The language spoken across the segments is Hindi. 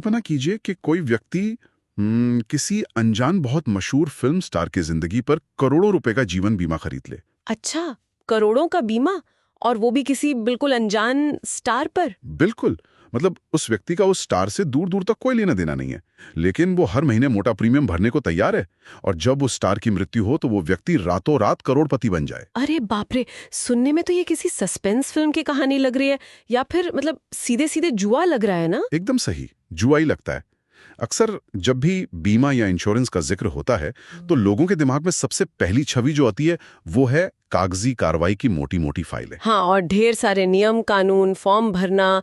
कल्पना कीजिए कि कोई व्यक्ति किसी अनजान बहुत मशहूर फिल्म स्टार की जिंदगी पर करोड़ों रुपए का जीवन बीमा खरीद ले। अच्छा, करोड़ों का बीमा, और वो भी किसी बिल्कुल अनजान स्टार पर? बिल्कुल, मतलब उस व्यक्ति का उस स्टार से दूर दूर तक कोई लेना देना नहीं है, लेकिन वो हर महीने मोटा प्रीमियम भरने को तैयार है। और जब उस स्टार की मृत्यु हो तो वो व्यक्ति रातों रात करोड़पति बन जाए। अरे बाप रे, सुनने में तो ये किसी सस्पेंस फिल्म की कहानी लग रही है, या फिर मतलब सीधे सीधे जुआ लग रहा है ना? एकदम सही, जुआ ही लगता है। अक्सर जब भी बीमा या इंश्योरेंस का जिक्र होता है तो लोगों के दिमाग में सबसे पहली छवि जो आती है वो है कागजी कार्रवाई की मोटी मोटी फाइलें। हाँ, और ढेर सारे नियम कानून, फॉर्म भरना,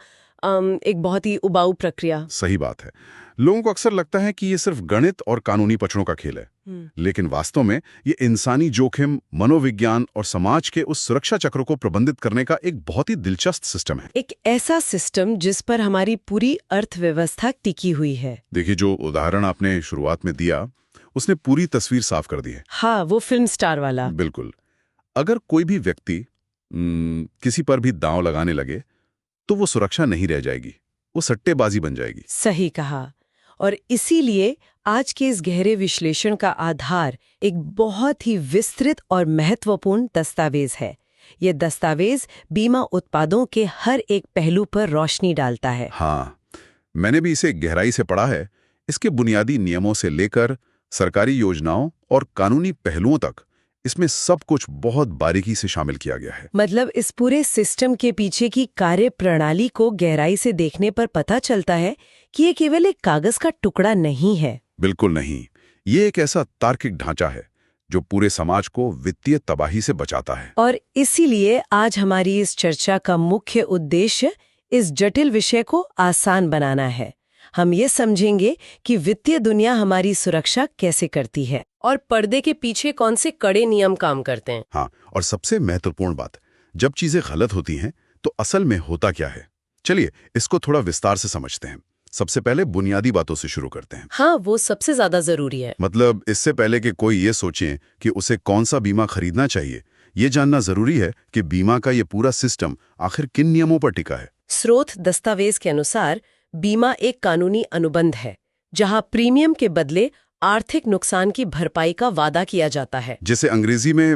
एक बहुत ही उबाऊ प्रक्रिया। सही बात है। लोगों को अक्सर लगता है कि ये सिर्फ गणित और कानूनी पचड़ों का खेल है, लेकिन वास्तव में ये इंसानी जोखिम, मनोविज्ञान और समाज के उस सुरक्षा चक्र को प्रबंधित करने का एक बहुत ही दिलचस्प सिस्टम है। एक ऐसा सिस्टम जिस पर हमारी पूरी अर्थव्यवस्था टिकी हुई है। देखिए, जो उदाहरण आपने शुरुआत में दिया उसने पूरी तस्वीर साफ कर दी है। हाँ, वो फिल्म स्टार वाला। बिल्कुल। अगर कोई भी व्यक्ति किसी पर भी दांव लगाने लगे तो वो सुरक्षा नहीं रह जाएगी, वो सट्टेबाजी बन जाएगी। सही कहा। और इसीलिए आज के इस गहरे विश्लेषण का आधार एक बहुत ही विस्तृत और महत्वपूर्ण दस्तावेज है। ये दस्तावेज बीमा उत्पादों के हर एक पहलू पर रोशनी डालता है। हाँ, मैंने भी इसे गहराई से पढ़ा है। इसके बुनियादी नियमों से लेकर सरकारी योजनाओं और कानूनी पहलुओं तक इसमें सब कुछ बहुत बारीकी से शामिल किया गया है। मतलब इस पूरे सिस्टम के पीछे की कार्य प्रणाली को गहराई से देखने पर पता चलता है कि ये केवल एक कागज का टुकड़ा नहीं है। बिल्कुल नहीं, ये एक ऐसा तार्किक ढांचा है जो पूरे समाज को वित्तीय तबाही से बचाता है। और इसीलिए आज हमारी इस चर्चा का मुख्य उद्देश्य इस जटिल विषय को आसान बनाना है। हम ये समझेंगे कि वित्तीय दुनिया हमारी सुरक्षा कैसे करती है और पर्दे के पीछे कौन से कड़े नियम काम करते हैं। हाँ, और सबसे महत्वपूर्ण बात, जब चीजें गलत होती हैं तो असल में होता क्या है। चलिए इसको थोड़ा विस्तार से समझते हैं। सबसे पहले बुनियादी बातों से शुरू करते हैं। हाँ, वो सबसे ज्यादा जरूरी है। मतलब इससे पहले कि कोई ये सोचे कि उसे कौन सा बीमा खरीदना चाहिए, ये जानना जरूरी है कि बीमा का ये पूरा सिस्टम आखिर किन नियमों पर टिका है। स्रोत दस्तावेज के अनुसार बीमा एक कानूनी अनुबंध है जहां प्रीमियम के बदले आर्थिक नुकसान की भरपाई का वादा किया जाता है, जिसे अंग्रेजी में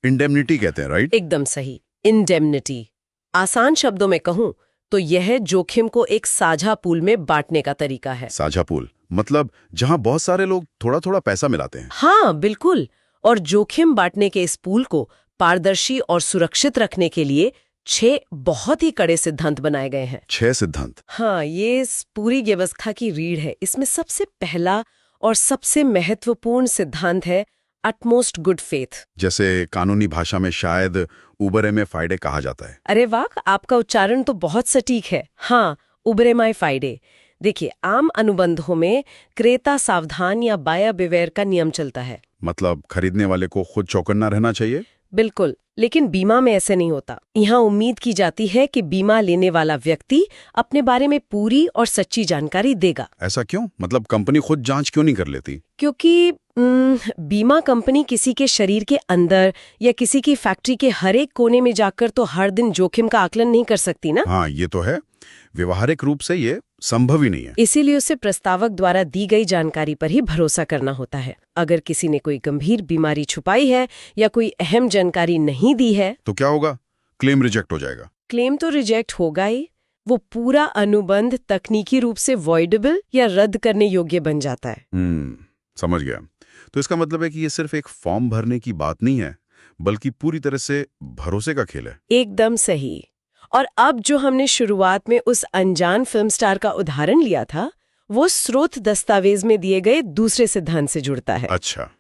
इंडेमनिटी कहते हैं, राइट? एकदम सही, इंडेमनिटी। आसान शब्दों में कहूं तो यह जोखिम को एक साझा पूल में बांटने का तरीका है। साझा पूल मतलब जहां बहुत सारे लोग थोड़ा थोड़ा पैसा मिलाते हैं। हाँ बिल्कुल। और जोखिम बांटने के इस पूल को पारदर्शी और सुरक्षित रखने के लिए 6 बहुत ही कड़े सिद्धांत बनाए गए हैं। 6 सिद्धांत? हाँ, ये इस पूरी व्यवस्था की रीढ़ है। इसमें सबसे पहला और सबसे महत्वपूर्ण सिद्धांत है अटमोस्ट गुड फेथ, जैसे कानूनी भाषा में शायद उबरे में फायदे कहा जाता है। अरे वाह, आपका उच्चारण तो बहुत सटीक है। हाँ, उबरे माय फायदे। देखिए, आम अनुबंधों में क्रेता सावधान या बाया बिवेर का नियम चलता है। मतलब खरीदने वाले को खुद चौकन्ना रहना चाहिए। बिल्कुल, लेकिन बीमा में ऐसे नहीं होता। यहाँ उम्मीद की जाती है कि बीमा लेने वाला व्यक्ति अपने बारे में पूरी और सच्ची जानकारी देगा। ऐसा क्यों? मतलब कंपनी खुद जांच क्यों नहीं कर लेती? क्योंकि बीमा कंपनी किसी के शरीर के अंदर या किसी की फैक्ट्री के हर एक कोने में जाकर तो हर दिन जोखिम का आकलन नहीं कर सकती ना। हाँ, ये तो है। व्यवहारिक रूप से ये संभव ही नहीं है। इसीलिए उसे प्रस्तावक द्वारा दी गई जानकारी पर ही भरोसा करना होता है। अगर किसी ने कोई गंभीर बीमारी छुपाई है या कोई अहम जानकारी नहीं दी है तो क्या होगा? क्लेम रिजेक्ट हो जाएगा। क्लेम तो रिजेक्ट होगा ही, वो पूरा अनुबंध तकनीकी रूप से वॉइडेबल या रद्द करने योग्य बन जाता है। समझ गया। तो इसका मतलब है कि ये सिर्फ एक फॉर्म भरने की बात नहीं है, बल्कि पूरी तरह से भरोसे का खेल है। एकदम सही। और अब जो हमने शुरुआत में उस अनजान फिल्म स्टार का उदाहरण लिया था, वो स्रोत दस्तावेज में दिए गए दूसरे सिद्धांत से जुड़ता है। अच्छा,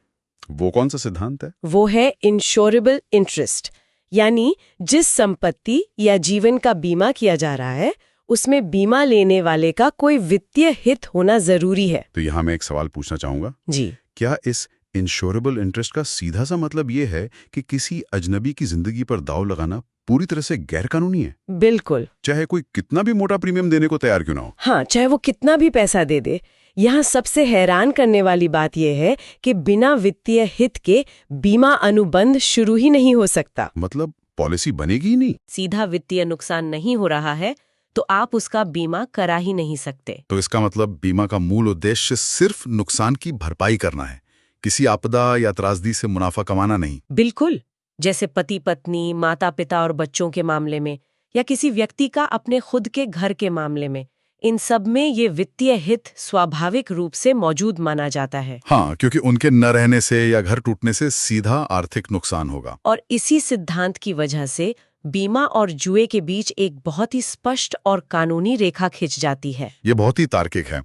वो कौन सा सिद्धांत है? वो है इंश्योरेबल इंटरेस्ट, यानी जिस संपत्ति या जीवन का बीमा किया जा रहा है उसमें बीमा लेने वाले का कोई वित्तीय हित होना जरूरी है। तो यहाँ मैं एक सवाल पूछना चाहूंगा जी। क्या इस इंश्योरेबल इंटरेस्ट का सीधा सा मतलब ये है कि किसी अजनबी की जिंदगी पर दाव लगाना पूरी तरह से गैर कानूनी है? बिल्कुल, चाहे कोई कितना भी मोटा प्रीमियम देने को तैयार क्यों ना हो। हाँ, चाहे वो कितना भी पैसा दे दे। यहाँ सबसे हैरान करने वाली बात यह है कि बिना वित्तीय हित के बीमा अनुबंध शुरू ही नहीं हो सकता। मतलब पॉलिसी बनेगी ही नहीं। सीधा वित्तीय नुकसान नहीं हो रहा है तो आप उसका बीमा करा ही नहीं सकते। तो इसका मतलब बीमा का मूल उद्देश्य सिर्फ नुकसान की भरपाई करना है, किसी आपदा या त्रासदी से मुनाफा कमाना नहीं। बिल्कुल, जैसे पति पत्नी, माता पिता और बच्चों के मामले में, या किसी व्यक्ति का अपने खुद के घर के मामले में, इन सब में ये वित्तीय हित स्वाभाविक रूप से मौजूद माना जाता है। हाँ, क्योंकि उनके न रहने से या घर टूटने से सीधा आर्थिक नुकसान होगा। और इसी सिद्धांत की वजह से बीमा और जुए के बीच एक बहुत ही स्पष्ट और कानूनी रेखा खिंच जाती है। ये बहुत ही तार्किक है।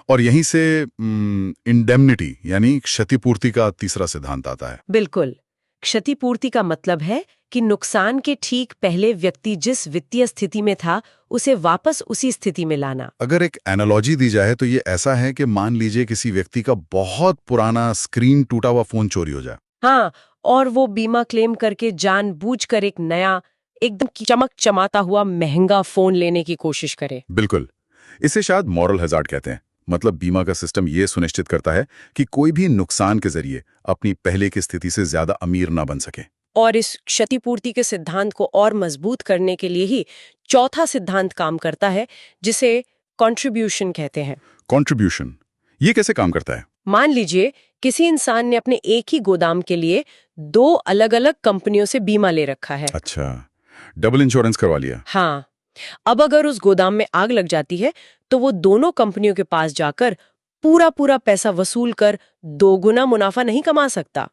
और यहीं से इंडेमनिटी यानी क्षतिपूर्ति का तीसरा सिद्धांत आता है। बिल्कुल, क्षतिपूर्ति का मतलब है कि नुकसान के ठीक पहले व्यक्ति जिस वित्तीय स्थिति में था उसे वापस उसी स्थिति में लाना। अगर एक एनालॉजी दी जाए तो ये ऐसा है कि मान लीजिए किसी व्यक्ति का बहुत पुराना स्क्रीन टूटा हुआ फोन चोरी हो जाए। हाँ, और वो बीमा क्लेम करके जानबूझकर एक नया, एकदम चमक चमाता हुआ महंगा फोन लेने की कोशिश करे। बिल्कुल, इसे शायद मॉरल हैजार्ड कहते हैं। मतलब बीमा का सिस्टम ये सुनिश्चित करता है कि कोई भी नुकसान के जरिए अपनी पहले की स्थिति से ज्यादा अमीर ना बन सके। और इस क्षतिपूर्ति के सिद्धांत को और मजबूत करने के लिए ही चौथा सिद्धांत काम करता है, जिसे कंट्रीब्यूशन कहते हैं। कंट्रीब्यूशन, ये कैसे काम करता है? मान लीजिए किसी इंसान ने अपने एक ही गोदाम के लिए 2 अलग-अलग कंपनियों से बीमा ले रखा है। अच्छा, डबल इंश्योरेंस करवा लिया। हाँ, अब अगर उस गोदाम में आग लग जाती है तो वो दोनों कंपनियों के पास जाकर पूरा पैसा वसूल कर 2 गुना मुनाफा नहीं कमा सकता।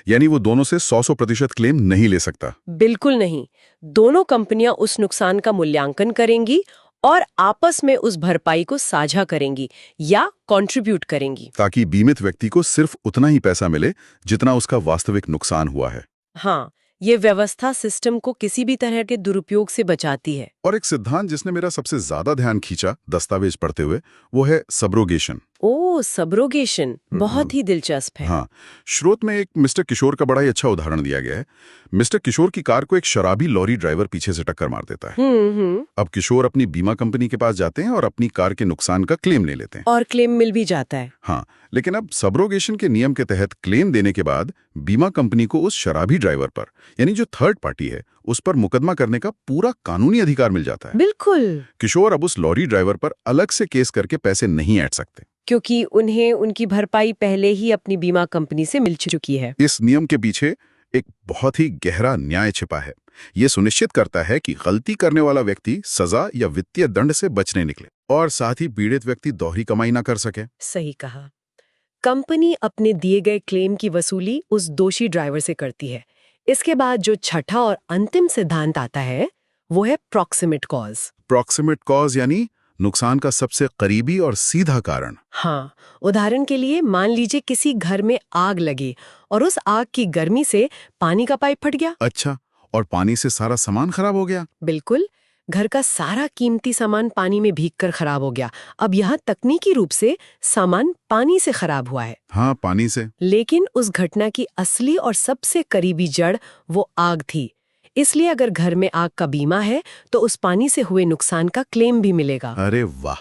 यानी वो दोनों से 100% क्लेम नहीं ले सकता। बिल्कुल नहीं। दोनों कंपनियां उस नुकसान का मूल्यांकन करेंगी और आपस में उस भरपाई को साझा करेंगी या कंट्रीब्यूट करेंगी, ताकि बीमित व्यक्ति को सिर्फ उतना ही पैसा मिले जितना उसका वास्तविक नुकसान हुआ है। हाँ, ये व्यवस्था सिस्टम को किसी भी तरह के दुरुपयोग से बचाती है। और एक सिद्धांत जिसने मेरा सबसे ज्यादा ध्यान खींचा दस्तावेज पढ़ते हुए, वो है सब्रोगेशन। ओह, सब्रोगेशन बहुत ही दिलचस्प है। हाँ, स्रोत में एक मिस्टर किशोर का बड़ा ही अच्छा उदाहरण दिया गया है। मिस्टर किशोर की कार को एक शराबी लॉरी ड्राइवर पीछे से टक्कर मार देता है। अब किशोर अपनी बीमा कंपनी के पास जाते हैं और अपनी कार के नुकसान का क्लेम ले लेते हैं। और क्लेम मिल भी जाता है। हाँ, लेकिन अब सब्रोगेशन के नियम के तहत क्लेम देने के बाद बीमा कंपनी को उस शराबी ड्राइवर पर, यानी जो थर्ड पार्टी है, उस पर मुकदमा करने का पूरा कानूनी अधिकार मिल जाता है। बिल्कुल, किशोर अब उस लॉरी ड्राइवर पर अलग से केस करके पैसे नहीं ऐंठ सकते, क्योंकि उन्हें उनकी भरपाई पहले ही अपनी बीमा कंपनी से मिल चुकी है। इस नियम के पीछे एक बहुत ही गहरा न्याय छिपा है। ये सुनिश्चित करता है कि गलती करने वाला व्यक्ति सजा या वित्तीय दंड से बचने निकले और साथ ही पीड़ित व्यक्ति दोहरी कमाई ना कर सके। सही कहा। कंपनी अपने दिए गए क्लेम की वसूली उस दोषी ड्राइवर से करती है। इसके बाद जो छठा और अंतिम सिद्धांत आता है वो है प्रॉक्सिमेट कॉज। प्रॉक्सिमेट कॉज यानी नुकसान का सबसे करीबी और सीधा कारण। हाँ, उदाहरण के लिए मान लीजिए किसी घर में आग लगी और उस आग की गर्मी से पानी का पाइप फट गया। अच्छा, और पानी से सारा सामान खराब हो गया? बिल्कुल, घर का सारा कीमती सामान पानी में भीगकर खराब हो गया। अब यहाँ तकनीकी रूप से सामान पानी से खराब हुआ है। हाँ, पानी से। लेकिन उस घटना की असली और सबसे करीबी जड़ वो आग थी। इसलिए अगर घर में आग का बीमा है तो उस पानी से हुए नुकसान का क्लेम भी मिलेगा। अरे वाह,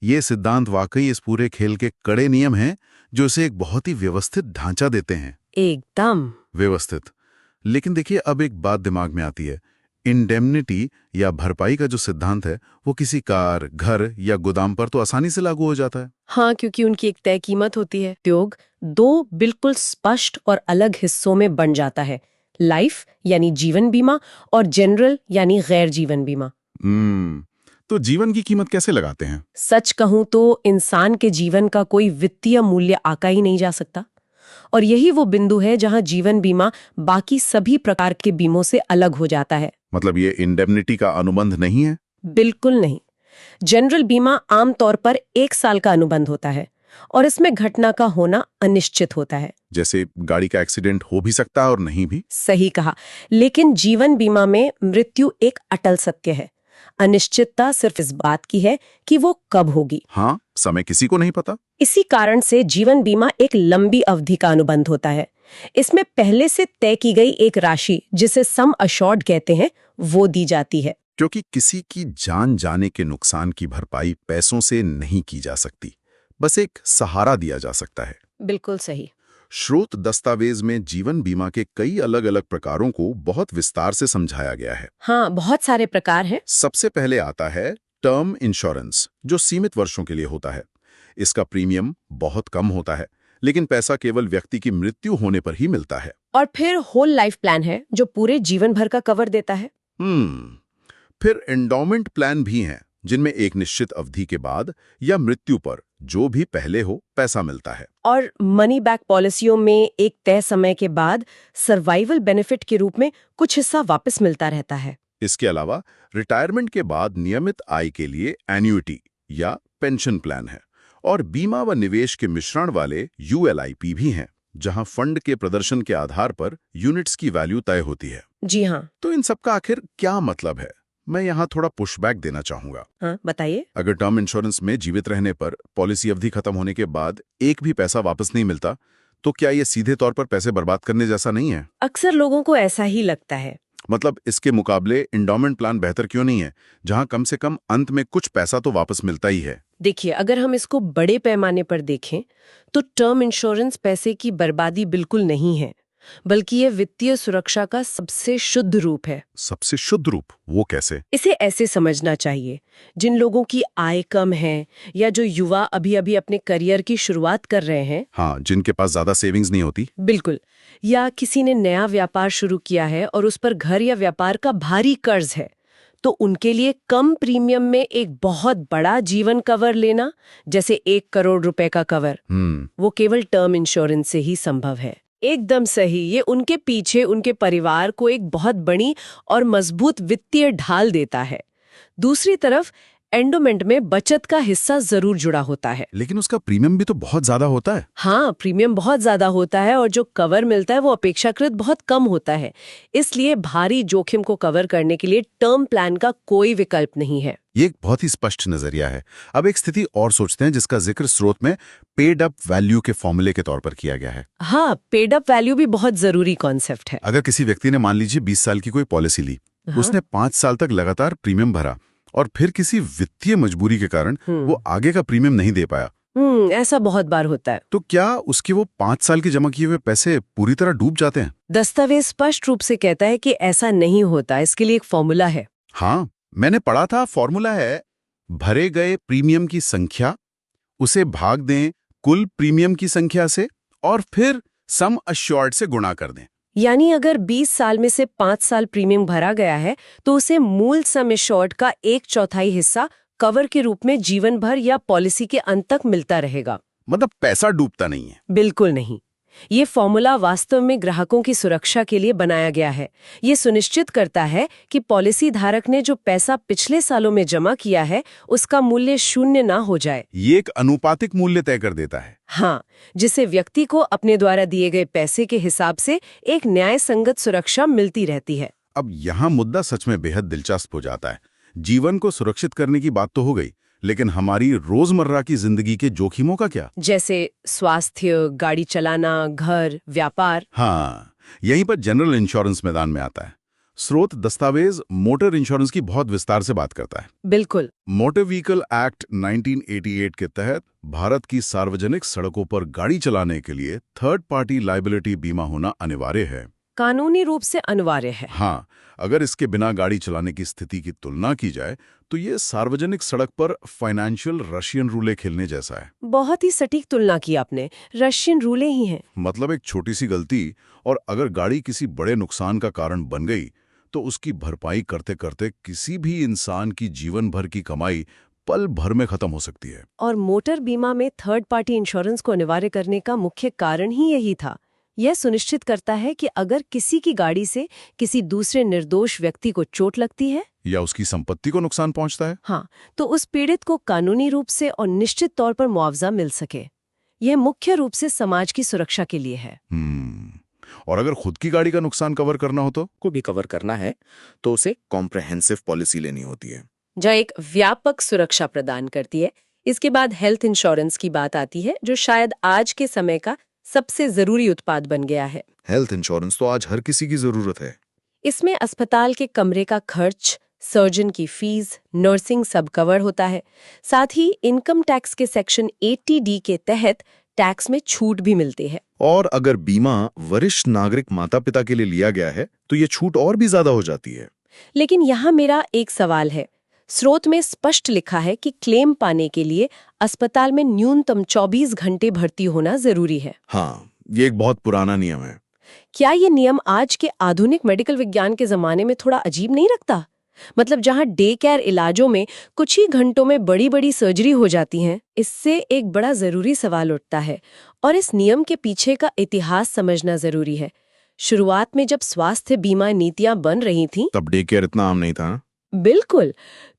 ये सिद्धांत वाकई इस पूरे खेल के कड़े नियम हैं जो इसे एक बहुत ही व्यवस्थित ढांचा देते हैं। एकदम व्यवस्थित। लेकिन देखिए, अब एक बात दिमाग में आती है। इंडेमनिटी या भरपाई का जो सिद्धांत है वो किसी कार, घर या गोदाम पर तो आसानी से लागू हो जाता है। हाँ, क्योंकि उनकी एक तय कीमत होती है। उद्योग 2 बिल्कुल स्पष्ट और अलग हिस्सों में बन जाता है, लाइफ यानी जीवन बीमा और जनरल यानी गैर जीवन बीमा। तो जीवन की कीमत कैसे लगाते हैं? सच कहूं तो इंसान के जीवन का कोई वित्तीय मूल्य आका ही नहीं जा सकता, और यही वो बिंदु है जहां जीवन बीमा बाकी सभी प्रकार के बीमों से अलग हो जाता है। मतलब ये इंडेमनिटी का अनुबंध नहीं है? बिल्कुल नहीं। जनरल बीमा आमतौर पर 1 साल का अनुबंध होता है और इसमें घटना का होना अनिश्चित होता है। जैसे गाड़ी का एक्सीडेंट हो भी सकता है और नहीं भी। सही कहा। लेकिन जीवन बीमा में मृत्यु एक अटल सत्य है। अनिश्चितता सिर्फ इस बात की है कि वो कब होगी। हाँ, समय किसी को नहीं पता। इसी कारण से जीवन बीमा एक लंबी अवधि का अनुबंध होता है। इसमें पहले से तय की गई एक राशि, जिसे सम अश्योर्ड कहते हैं, वो दी जाती है। क्योंकि किसी की जान जाने के नुकसान की भरपाई पैसों से नहीं की जा सकती, बस एक सहारा दिया जा सकता है। बिल्कुल सही। स्रोत दस्तावेज में जीवन बीमा के कई अलग अलग प्रकारों को बहुत विस्तार से समझाया गया है। हाँ, बहुत सारे प्रकार हैं। सबसे पहले आता है टर्म इंश्योरेंस, जो सीमित वर्षों के लिए होता है। इसका प्रीमियम बहुत कम होता है, लेकिन पैसा केवल व्यक्ति की मृत्यु होने पर ही मिलता है। और फिर होल लाइफ प्लान है, जो पूरे जीवन भर का कवर देता है। फिर एंडोमेंट प्लान भी हैं, जिनमें एक निश्चित अवधि के बाद या मृत्यु पर जो भी पहले हो पैसा मिलता है। और मनी बैक पॉलिसियों में एक तय समय के बाद सर्वाइवल बेनिफिट के रूप में कुछ हिस्सा वापस मिलता रहता है। इसके अलावा रिटायरमेंट के बाद नियमित आय के लिए एन्युइटी या पेंशन प्लान है। और बीमा व निवेश के मिश्रण वाले ULIP भी हैं, जहां फंड के प्रदर्शन के आधार पर यूनिट्स की वैल्यू तय होती है। जी हाँ। तो इन सब का आखिर क्या मतलब है? मैं यहाँ थोड़ा पुशबैक देना चाहूंगा। हाँ, बताइए। अगर टर्म इंश्योरेंस में जीवित रहने पर पॉलिसी अवधि खत्म होने के बाद एक भी पैसा वापस नहीं मिलता, तो क्या ये सीधे तौर पर पैसे बर्बाद करने जैसा नहीं है? अक्सर लोगों को ऐसा ही लगता है। मतलब इसके मुकाबले एंडोमेंट प्लान बेहतर क्यों नहीं है, जहां कम से कम अंत में कुछ पैसा तो वापस मिलता ही है? देखिए, अगर हम इसको बड़े पैमाने पर देखें तो टर्म इंश्योरेंस पैसे की बर्बादी बिल्कुल नहीं है, बल्कि ये वित्तीय सुरक्षा का सबसे शुद्ध रूप है। सबसे शुद्ध रूप? वो कैसे? इसे ऐसे समझना चाहिए, जिन लोगों की आय कम है या जो युवा अभी अभी अपने करियर की शुरुआत कर रहे हैं। हाँ, जिनके पास ज्यादा सेविंग्स नहीं होती। बिल्कुल। या किसी ने नया व्यापार शुरू किया है और उस पर घर या व्यापार का भारी कर्ज है, तो उनके लिए कम प्रीमियम में एक बहुत बड़ा जीवन कवर लेना, जैसे 1 करोड़ रुपए का कवर, वो केवल टर्म इंश्योरेंस से ही संभव है। एकदम सही। ये उनके पीछे उनके परिवार को एक बहुत बड़ी और मजबूत वित्तीय ढाल देता है। दूसरी तरफ एंडोमेंट में बचत का हिस्सा जरूर जुड़ा होता है। लेकिन उसका प्रीमियम भी तो बहुत ज्यादा होता है। हाँ, प्रीमियम बहुत ज्यादा होता है और जो कवर मिलता है वो अपेक्षाकृत बहुत कम होता है। इसलिए भारी जोखिम को कवर करने के लिए टर्म प्लान का कोई विकल्प नहीं है। ये एक बहुत ही स्पष्ट नजरिया है। अब एक स्थिति और सोचते हैं, जिसका जिक्र स्रोत में पेड अप वैल्यू के फॉर्मूले के तौर पर किया गया है। हाँ, पेड अप वैल्यू भी बहुत जरूरी कॉन्सेप्ट है। अगर किसी व्यक्ति ने मान लीजिए 20 साल की कोई पॉलिसी ली, उसने 5 साल तक लगातार प्रीमियम भरा और फिर किसी वित्तीय मजबूरी के कारण वो आगे का प्रीमियम नहीं दे पाया, ऐसा बहुत बार होता है। तो क्या उसके वो 5 साल के जमा किए हुए पैसे पूरी तरह डूब जाते हैं? दस्तावेज स्पष्ट रूप से कहता है कि ऐसा नहीं होता। इसके लिए एक फॉर्मूला है। हाँ, मैंने पढ़ा था। फॉर्मूला है, भरे गए प्रीमियम की संख्या, उसे भाग दें कुल प्रीमियम की संख्या से और फिर सम अश्योर्ड से गुणा कर दें। यानी अगर 20 साल में से 5 साल प्रीमियम भरा गया है, तो उसे मूल सम एश्योर्ड का 1/4 हिस्सा कवर के रूप में जीवन भर या पॉलिसी के अंत तक मिलता रहेगा। मतलब पैसा डूबता नहीं है? बिल्कुल नहीं। ये फॉर्मूला वास्तव में ग्राहकों की सुरक्षा के लिए बनाया गया है। ये सुनिश्चित करता है कि पॉलिसी धारक ने जो पैसा पिछले सालों में जमा किया है, उसका मूल्य शून्य ना हो जाए। ये एक अनुपातिक मूल्य तय कर देता है। हाँ, जिससे व्यक्ति को अपने द्वारा दिए गए पैसे के हिसाब से एक न्याय संगत सुरक्षा मिलती रहती है। अब यहाँ मुद्दा सच में बेहद दिलचस्प हो जाता है। जीवन को सुरक्षित करने की बात तो हो गई, लेकिन हमारी रोजमर्रा की जिंदगी के जोखिमों का क्या? जैसे स्वास्थ्य, गाड़ी चलाना, घर, व्यापार। हाँ, यहीं पर जनरल इंश्योरेंस मैदान में आता है। स्रोत दस्तावेज मोटर इंश्योरेंस की बहुत विस्तार से बात करता है। बिल्कुल। मोटर व्हीकल एक्ट 1988 के तहत भारत की सार्वजनिक सड़कों पर गाड़ी चलाने के लिए थर्ड पार्टी लायबिलिटी बीमा होना अनिवार्य है। कानूनी रूप से अनिवार्य है। हाँ, अगर इसके बिना गाड़ी चलाने की स्थिति की तुलना की जाए तो ये सार्वजनिक सड़क पर फाइनेंशियल रशियन रूले खेलने जैसा है। बहुत ही सटीक तुलना की आपने। रशियन रूले ही हैं। मतलब एक छोटी सी गलती और अगर गाड़ी किसी बड़े नुकसान का कारण बन गई, तो उसकी भरपाई करते करते किसी भी इंसान की जीवन भर की कमाई पल भर में खत्म हो सकती है। और मोटर बीमा में थर्ड पार्टी इंश्योरेंस को अनिवार्य करने का मुख्य कारण ही यही था। यह सुनिश्चित करता है कि अगर किसी की गाड़ी से किसी दूसरे निर्दोष व्यक्ति को चोट लगती है या उसकी संपत्ति को नुकसान पहुंचता है, हाँ, तो उस पीड़ित को कानूनी रूप से और निश्चित तौर पर मुआवजा मिल सके। यह मुख्य रूप से समाज की सुरक्षा के लिए है। और अगर खुद की गाड़ी का नुकसान कवर करना हो तो को भी कवर करना है तो उसे कॉम्प्रहेंसिव पॉलिसी लेनी होती है, जो एक व्यापक सुरक्षा प्रदान करती है। इसके बाद हेल्थ इंश्योरेंस की बात आती है, जो शायद आज के समय का सबसे जरूरी उत्पाद बन गया है। हेल्थ इंश्योरेंस तो आज हर किसी की जरूरत है। इसमें अस्पताल के कमरे का खर्च, सर्जन की फीस, नर्सिंग सब कवर होता है। साथ ही इनकम टैक्स के सेक्शन 80D के तहत टैक्स में छूट भी मिलती है। और अगर बीमा वरिष्ठ नागरिक माता पिता के लिए लिया गया है तो ये छूट और भी ज्यादा हो जाती है। लेकिन यहाँ मेरा एक सवाल है। स्रोत में स्पष्ट लिखा है कि क्लेम पाने के लिए अस्पताल में न्यूनतम 24 घंटे भर्ती होना जरूरी है। हाँ, ये एक बहुत पुराना नियम है। क्या ये नियम आज के आधुनिक मेडिकल विज्ञान के जमाने में थोड़ा अजीब नहीं लगता? मतलब जहाँ डे केयर इलाजों में कुछ ही घंटों में बड़ी बड़ी सर्जरी हो जाती हैं। इससे एक बड़ा जरूरी सवाल उठता है और इस नियम के पीछे का इतिहास समझना जरूरी है। शुरुआत में जब स्वास्थ्य बीमा नीतियां बन रही थीं, तब डे केयर इतना आम नहीं था ना? बिल्कुल,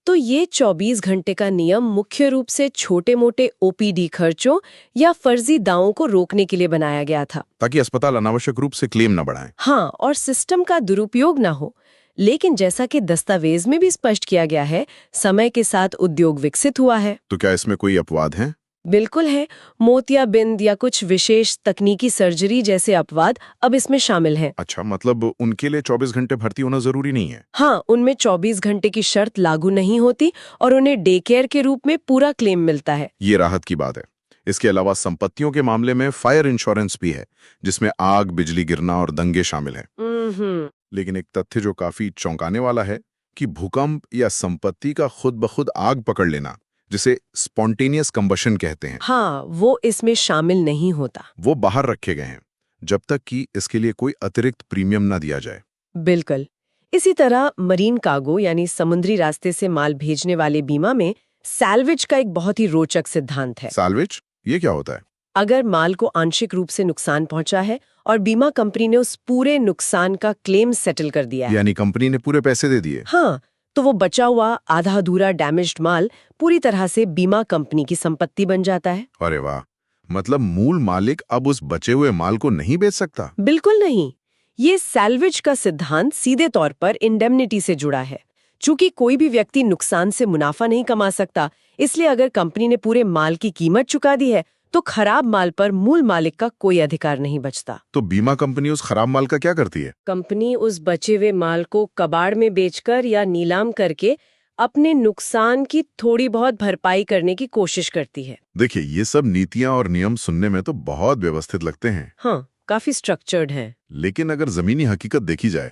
तो ये 24 घंटे का नियम मुख्य रूप से छोटे-मोटे ओपीडी खर्चों या फर्जी दावों को रोकने के लिए बनाया गया था, ताकि अस्पताल अनावश्यक रूप से क्लेम न बढ़ाएं। हाँ, और सिस्टम का दुरुपयोग ना हो। लेकिन जैसा कि दस्तावेज में भी स्पष्ट किया गया है, समय के साथ उद्योग विकसित हुआ है। तो क्या इसमें कोई अपवाद है? बिल्कुल है। मोतियाबिंद या कुछ विशेष तकनीकी सर्जरी जैसे अपवाद अब इसमें शामिल हैं। अच्छा, मतलब उनके लिए 24 घंटे भर्ती होना जरूरी नहीं है? हाँ, उनमें 24 घंटे की शर्त लागू नहीं होती और उन्हें डे केयर के रूप में पूरा क्लेम मिलता है। ये राहत की बात है। इसके अलावा संपत्तियों के मामले में फायर इंश्योरेंस भी है, जिसमें आग, बिजली गिरना और दंगे शामिल हैं। लेकिन एक तथ्य जो काफी चौंकाने वाला है कि भूकंप या संपत्ति का खुद ब खुद आग पकड़ लेना, जिसे स्पॉन्टेनियस कंबशन कहते हैं, हाँ, वो इसमें शामिल नहीं होता। वो बाहर रखे गए हैं जब तक कि इसके लिए कोई अतिरिक्त प्रीमियम ना दिया जाए। बिल्कुल। इसी तरह मरीन कार्गो यानी समुद्री रास्ते से माल भेजने वाले बीमा में सैल्वेज का एक बहुत ही रोचक सिद्धांत है। सैल्वेज, ये क्या होता है? अगर माल को आंशिक रूप से नुकसान पहुंचा है और बीमा कंपनी ने उस पूरे नुकसान का क्लेम सेटल कर दिया है, यानी कंपनी ने पूरे पैसे दे दिए। हाँ, तो वो बचा हुआ आधा अधूरा डैमेज्ड माल पूरी तरह से बीमा कंपनी की संपत्ति बन जाता है। अरे वाह, मतलब मूल मालिक अब उस बचे हुए माल को नहीं बेच सकता? बिल्कुल नहीं। ये सैल्वेज का सिद्धांत सीधे तौर पर इंडेमनिटी से जुड़ा है। चूंकि कोई भी व्यक्ति नुकसान से मुनाफा नहीं कमा सकता, इसलिए अगर कंपनी ने पूरे माल की कीमत चुका दी है तो खराब माल पर मूल मालिक का कोई अधिकार नहीं बचता। तो बीमा कंपनी उस खराब माल का क्या करती है? कंपनी उस बचे हुए माल को कबाड़ में बेचकर या नीलाम करके अपने नुकसान की थोड़ी बहुत भरपाई करने की कोशिश करती है। देखिए, ये सब नीतियां और नियम सुनने में तो बहुत व्यवस्थित लगते हैं। हाँ, काफी स्ट्रक्चर्ड है। लेकिन अगर जमीनी हकीकत देखी जाए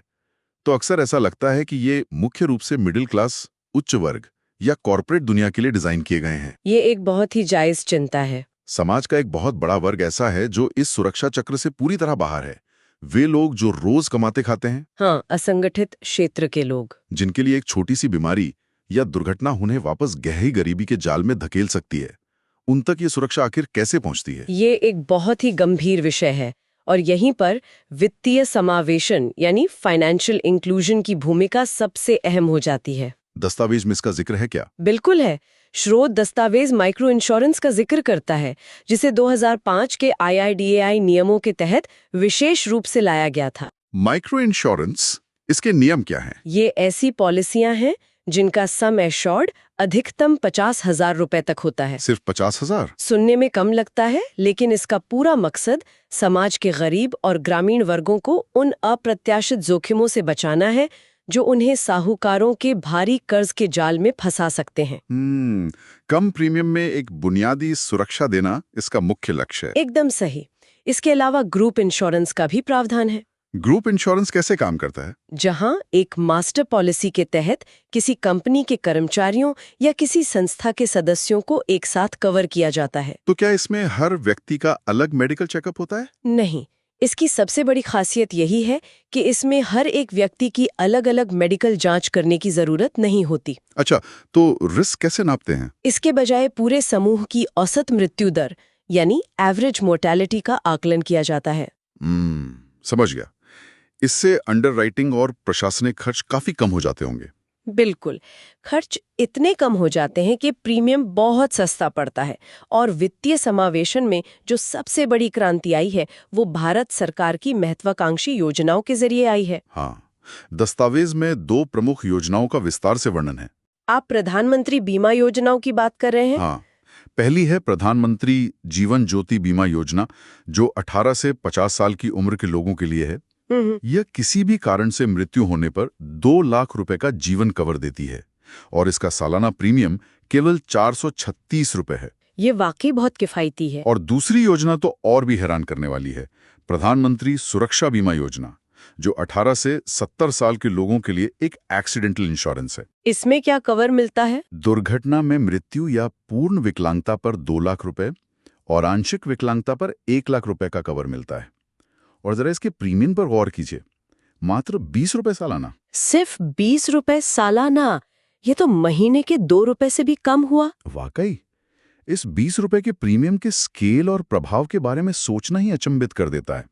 तो अक्सर ऐसा लगता है कि ये मुख्य रूप से मिडिल क्लास, उच्च वर्ग या कॉर्पोरेट दुनिया के लिए डिजाइन किए गए हैं। ये एक बहुत ही जायज चिंता है। समाज का एक बहुत बड़ा वर्ग ऐसा है जो इस सुरक्षा चक्र से पूरी तरह बाहर है। वे लोग जो रोज कमाते खाते हैं, हाँ, असंगठित क्षेत्र के लोग, जिनके लिए एक छोटी सी बीमारी या दुर्घटना उन्हें वापस गहरी गरीबी के जाल में धकेल सकती है, उन तक ये सुरक्षा आखिर कैसे पहुंचती है? ये एक बहुत ही गंभीर विषय है और यहीं पर वित्तीय समावेशन यानी फाइनेंशियल इंक्लूजन की भूमिका सबसे अहम हो जाती है। दस्तावेज में इसका जिक्र है क्या? बिल्कुल है। स्रोत दस्तावेज माइक्रो इंश्योरेंस का जिक्र करता है, जिसे 2005 के IIDAI नियमों के तहत विशेष रूप से लाया गया था। माइक्रो इंश्योरेंस, इसके नियम क्या हैं? ये ऐसी पॉलिसियां हैं जिनका सम एश्योर्ड अधिकतम 50,000 रुपए तक होता है। सिर्फ 50,000? सुनने में कम लगता है, लेकिन इसका पूरा मकसद समाज के गरीब और ग्रामीण वर्गों को उन अप्रत्याशित जोखिमों से बचाना है जो उन्हें साहूकारों के भारी कर्ज के जाल में फंसा सकते हैं। कम प्रीमियम में एक बुनियादी सुरक्षा देना इसका मुख्य लक्ष्य है। एकदम सही। इसके अलावा ग्रुप इंश्योरेंस का भी प्रावधान है। ग्रुप इंश्योरेंस कैसे काम करता है? जहां एक मास्टर पॉलिसी के तहत किसी कंपनी के कर्मचारियों या किसी संस्था के सदस्यों को एक साथ कवर किया जाता है। तो क्या इसमें हर व्यक्ति का अलग मेडिकल चेकअप होता है? नहीं, इसकी सबसे बड़ी खासियत यही है कि इसमें हर एक व्यक्ति की अलग-अलग मेडिकल जांच करने की जरूरत नहीं होती। अच्छा, तो रिस्क कैसे नापते हैं? इसके बजाय पूरे समूह की औसत मृत्यु दर यानी एवरेज मोर्टेलिटी का आकलन किया जाता है। समझ गया। इससे अंडरराइटिंग और प्रशासनिक खर्च काफी कम हो जाते होंगे। बिल्कुल, खर्च इतने कम हो जाते हैं कि प्रीमियम बहुत सस्ता पड़ता है और वित्तीय समावेशन में जो सबसे बड़ी क्रांति आई है वो भारत सरकार की महत्वाकांक्षी योजनाओं के जरिए आई है। हाँ, दस्तावेज में 2 प्रमुख योजनाओं का विस्तार से वर्णन है। आप प्रधानमंत्री बीमा योजनाओं की बात कर रहे हैं? हाँ, पहली है प्रधानमंत्री जीवन ज्योति बीमा योजना, जो 18 से 50 साल की उम्र के लोगों के लिए है। यह किसी भी कारण से मृत्यु होने पर 2 लाख रुपए का जीवन कवर देती है और इसका सालाना प्रीमियम केवल 436 रुपए है। ये वाकई बहुत किफायती है। और दूसरी योजना तो और भी हैरान करने वाली है, प्रधानमंत्री सुरक्षा बीमा योजना, जो 18 से 70 साल के लोगों के लिए एक एक्सीडेंटल इंश्योरेंस है। इसमें क्या कवर मिलता है? दुर्घटना में मृत्यु या पूर्ण विकलांगता पर 2 लाख रुपए और आंशिक विकलांगता पर 1 लाख रुपए का कवर मिलता है। और जरा इसके प्रीमियम पर गौर कीजिए, मात्र 20 रुपए सालाना। सिर्फ 20 रुपए सालाना? ये तो महीने के 2 रुपए से भी कम हुआ। वाकई इस 20 रुपए के प्रीमियम के स्केल और प्रभाव के बारे में सोचना ही अचंभित कर देता है।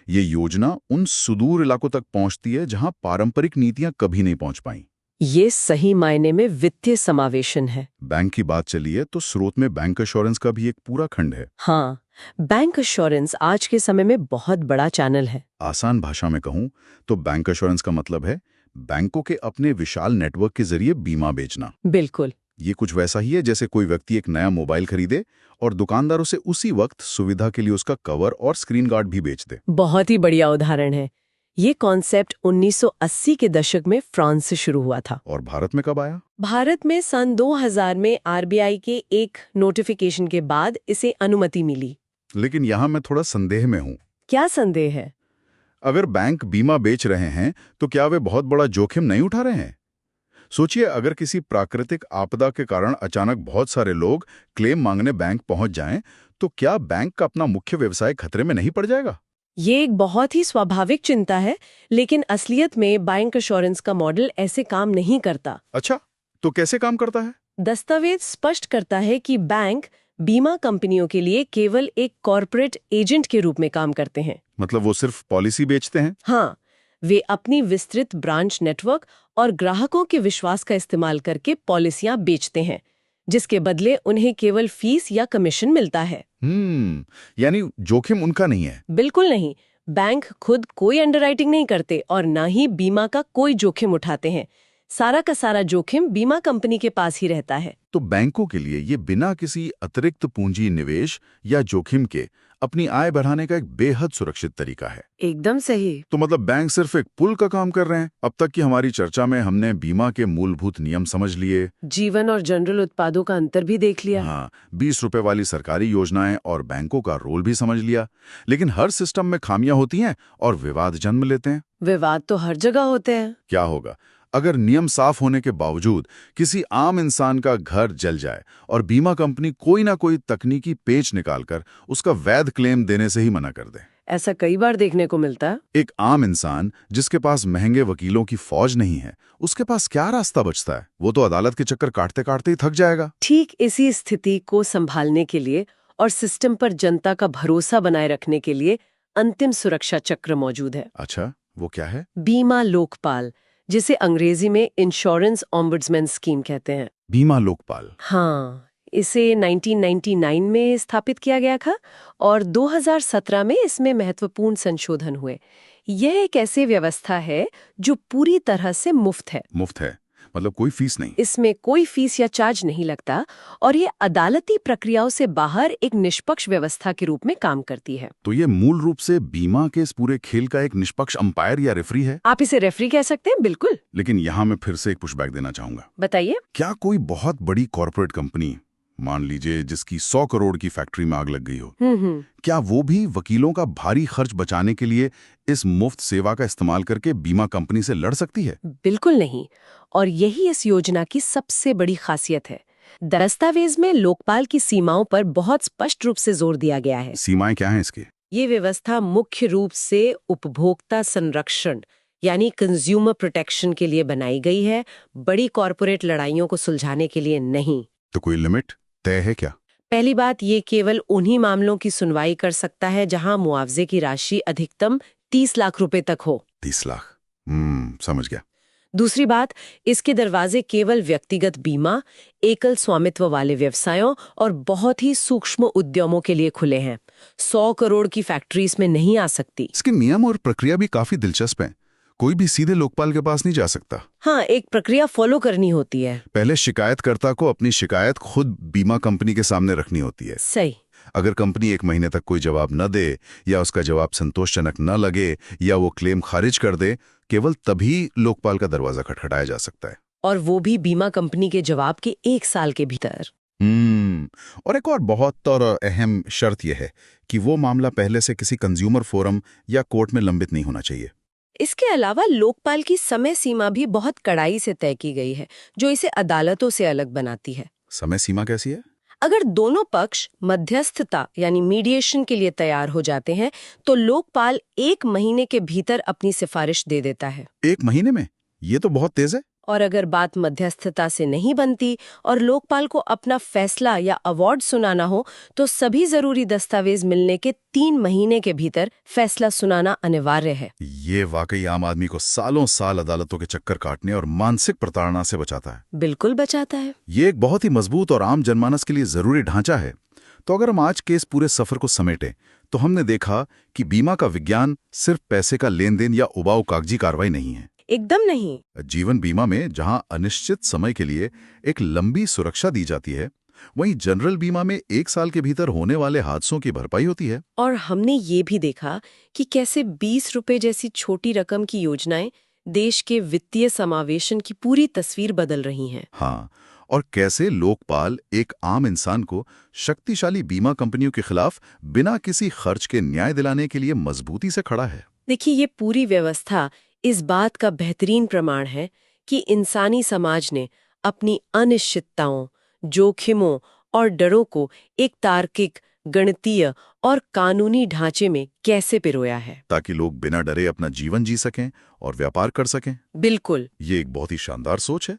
ये योजना उन सुदूर इलाकों तक पहुंचती है जहां पारंपरिक नीतियां कभी नहीं पहुंच पाईं। ये सही मायने में वित्तीय समावेशन है। बैंक की बात चली है तो स्रोत में बैंक एश्योरेंस का भी एक पूरा खंड है। हाँ, बैंक एश्योरेंस आज के समय में बहुत बड़ा चैनल है। आसान भाषा में कहूं तो बैंक एश्योरेंस का मतलब है बैंकों के अपने विशाल नेटवर्क के जरिए बीमा बेचना। बिल्कुल। ये कुछ वैसा ही है जैसे कोई व्यक्ति एक नया मोबाइल खरीदे और दुकानदार उसे उसी वक्त सुविधा के लिए उसका कवर और स्क्रीन गार्ड भी बेच दे। बहुत ही बढ़िया उदाहरण है। ये कॉन्सेप्ट 1980 के दशक में फ्रांस से शुरू हुआ था। और भारत में कब आया? भारत में सन 2000 में आरबीआई के एक नोटिफिकेशन के बाद इसे अनुमति मिली। लेकिन यहां मैं थोड़ा संदेह में हूं। क्या संदेह है? अगर बैंक बीमा बेच रहे हैं तो क्या वे बहुत बड़ा जोखिम नहीं उठा रहे हैं? सोचिए, अगर किसी प्राकृतिक आपदा के कारण अचानक बहुत सारे लोग क्लेम मांगने बैंक पहुंच जाएं, तो क्या बैंक का अपना मुख्य व्यवसाय खतरे में नहीं पड़ जाएगा? ये एक बहुत ही स्वाभाविक चिंता है, लेकिन असलियत में बैंक एश्योरेंस का मॉडल ऐसे काम नहीं करता। अच्छा, तो कैसे काम करता है? दस्तावेज स्पष्ट करता है कि बैंक बीमा कंपनियों के लिए केवल एक कॉर्पोरेट एजेंट के रूप में काम करते हैं। मतलब वो सिर्फ पॉलिसी बेचते हैं? हाँ, वे अपनी विस्तृत ब्रांच नेटवर्क और ग्राहकों के विश्वास का इस्तेमाल करके पॉलिसियां बेचते हैं, जिसके बदले उन्हें केवल फीस या कमीशन मिलता है। यानी जोखिम उनका नहीं है? बिल्कुल नहीं। बैंक खुद कोई अंडरराइटिंग नहीं करते और न ही बीमा का कोई जोखिम उठाते हैं। सारा का सारा जोखिम बीमा कंपनी के पास ही रहता है। तो बैंकों के लिए ये बिना किसी अतिरिक्त पूंजी निवेश या जोखिम के अपनी आय बढ़ाने का एक बेहद सुरक्षित तरीका है। एकदम सही। तो मतलब बैंक सिर्फ एक पुल का काम कर रहे हैं। अब तक की हमारी चर्चा में हमने बीमा के मूलभूत नियम समझ लिए, जीवन और जनरल उत्पादों का अंतर भी देख लिया। हाँ, 20 रुपए वाली सरकारी योजनाएं और बैंकों का रोल भी समझ लिया। लेकिन हर सिस्टम में खामियां होती हैं और विवाद जन्म लेते हैं। विवाद तो हर जगह होते हैं। क्या होगा अगर नियम साफ होने के बावजूद किसी आम इंसान का घर जल जाए और बीमा कंपनी कोई ना कोई तकनीकी पेच निकालकर उसका वैध क्लेम देने से ही मना कर दे? ऐसा कई बार देखने को मिलता है। एक आम इंसान जिसके पास महंगे वकीलों की फौज नहीं है, उसके पास क्या रास्ता बचता है? वो तो अदालत के चक्कर काटते काटते ही थक जाएगा। ठीक इसी स्थिति को संभालने के लिए और सिस्टम पर जनता का भरोसा बनाए रखने के लिए अंतिम सुरक्षा चक्र मौजूद है। अच्छा, वो क्या है? बीमा लोकपाल, जिसे अंग्रेजी में इंश्योरेंस ऑम्बुड्समैन स्कीम कहते हैं। बीमा लोकपाल? हाँ, इसे 1999 में स्थापित किया गया था और 2017 में इसमें महत्वपूर्ण संशोधन हुए। यह एक ऐसी व्यवस्था है जो पूरी तरह से मुफ्त है। मुफ्त है मतलब कोई फीस नहीं? इसमें कोई फीस या चार्ज नहीं लगता और ये अदालती प्रक्रियाओं से बाहर एक निष्पक्ष व्यवस्था के रूप में काम करती है। तो ये मूल रूप से बीमा के इस पूरे खेल का एक निष्पक्ष अंपायर या रेफरी है? आप इसे रेफरी कह सकते हैं, बिल्कुल। लेकिन यहाँ मैं फिर से एक पुशबैक देना चाहूंगा। बताइए। क्या कोई बहुत बड़ी कॉर्पोरेट कंपनी, मान लीजिए जिसकी 100 करोड़ की फैक्ट्री में आग लग गई हो, क्या वो भी वकीलों का भारी खर्च बचाने के लिए इस मुफ्त सेवा का इस्तेमाल करके बीमा कंपनी से लड़ सकती है? बिल्कुल नहीं। और यही इस योजना की सबसे बड़ी खासियत है। दस्तावेज में लोकपाल की सीमाओं पर बहुत स्पष्ट रूप से जोर दिया गया है। सीमाएं क्या हैं इसकी? ये व्यवस्था मुख्य रूप से उपभोक्ता संरक्षण यानी कंज्यूमर प्रोटेक्शन के लिए बनाई गई है, बड़ी कॉर्पोरेट लड़ाइयों को सुलझाने के लिए नहीं। तो कोई लिमिट तय है क्या? पहली बात, ये केवल उन्हीं मामलों की सुनवाई कर सकता है जहां मुआवजे की राशि अधिकतम 30 लाख रुपए तक हो। 30 लाख, समझ गया। दूसरी बात, इसके दरवाजे केवल व्यक्तिगत बीमा, एकल स्वामित्व वाले व्यवसायों और बहुत ही सूक्ष्म उद्यमों के लिए खुले हैं। 100 करोड़ की फैक्ट्री इसमें नहीं आ सकती। इसके नियम और प्रक्रिया भी काफी दिलचस्प हैं। कोई भी सीधे लोकपाल के पास नहीं जा सकता। हाँ, एक प्रक्रिया फॉलो करनी होती है। पहले शिकायतकर्ता को अपनी शिकायत खुद बीमा कंपनी के सामने रखनी होती है। सही। अगर कंपनी 1 महीने तक कोई जवाब न दे या उसका जवाब संतोषजनक न लगे या वो क्लेम खारिज कर दे, केवल तभी लोकपाल का दरवाजा खटखटाया जा सकता है। और वो भी बीमा कंपनी के जवाब के 1 साल के भीतर। और एक और बहुत और अहम शर्त यह है कि वो मामला पहले से किसी कंज्यूमर फोरम या कोर्ट में लंबित नहीं होना चाहिए। इसके अलावा लोकपाल की समय सीमा भी बहुत कड़ाई से तय की गई है, जो इसे अदालतों से अलग बनाती है। समय सीमा कैसी है? अगर दोनों पक्ष मध्यस्थता यानी मीडिएशन के लिए तैयार हो जाते हैं, तो लोकपाल 1 महीने के भीतर अपनी सिफारिश दे देता है। 1 महीने में? ये तो बहुत तेज है। और अगर बात मध्यस्थता से नहीं बनती और लोकपाल को अपना फैसला या अवार्ड सुनाना हो, तो सभी जरूरी दस्तावेज मिलने के 3 महीने के भीतर फैसला सुनाना अनिवार्य है। ये वाकई आम आदमी को सालों साल अदालतों के चक्कर काटने और मानसिक प्रताड़ना से बचाता है। बिल्कुल बचाता है। ये एक बहुत ही मजबूत और आम जनमानस के लिए जरूरी ढांचा है। तो अगर हम आज के इस पूरे सफर को समेटें, तो हमने देखा कि बीमा का विज्ञान सिर्फ पैसे का लेन देन या उबाऊ कागजी कार्रवाई नहीं है। एकदम नहीं। जीवन बीमा में जहां अनिश्चित समय के लिए एक लंबी सुरक्षा दी जाती है, वहीं जनरल बीमा में 1 साल के भीतर होने वाले हादसों की भरपाई होती है। और हमने ये भी देखा कि कैसे 20 रुपए जैसी छोटी रकम की योजनाएं देश के वित्तीय समावेशन की पूरी तस्वीर बदल रही हैं। हाँ, और कैसे लोकपाल एक आम इंसान को शक्तिशाली बीमा कंपनियों के खिलाफ बिना किसी खर्च के न्याय दिलाने के लिए मजबूती से खड़ा है। देखिए, ये पूरी व्यवस्था इस बात का बेहतरीन प्रमाण है कि इंसानी समाज ने अपनी अनिश्चितताओं, जोखिमों और डरों को एक तार्किक, गणितीय और कानूनी ढांचे में कैसे पिरोया है, ताकि लोग बिना डरे अपना जीवन जी सकें और व्यापार कर सकें। बिल्कुल। ये एक बहुत ही शानदार सोच है।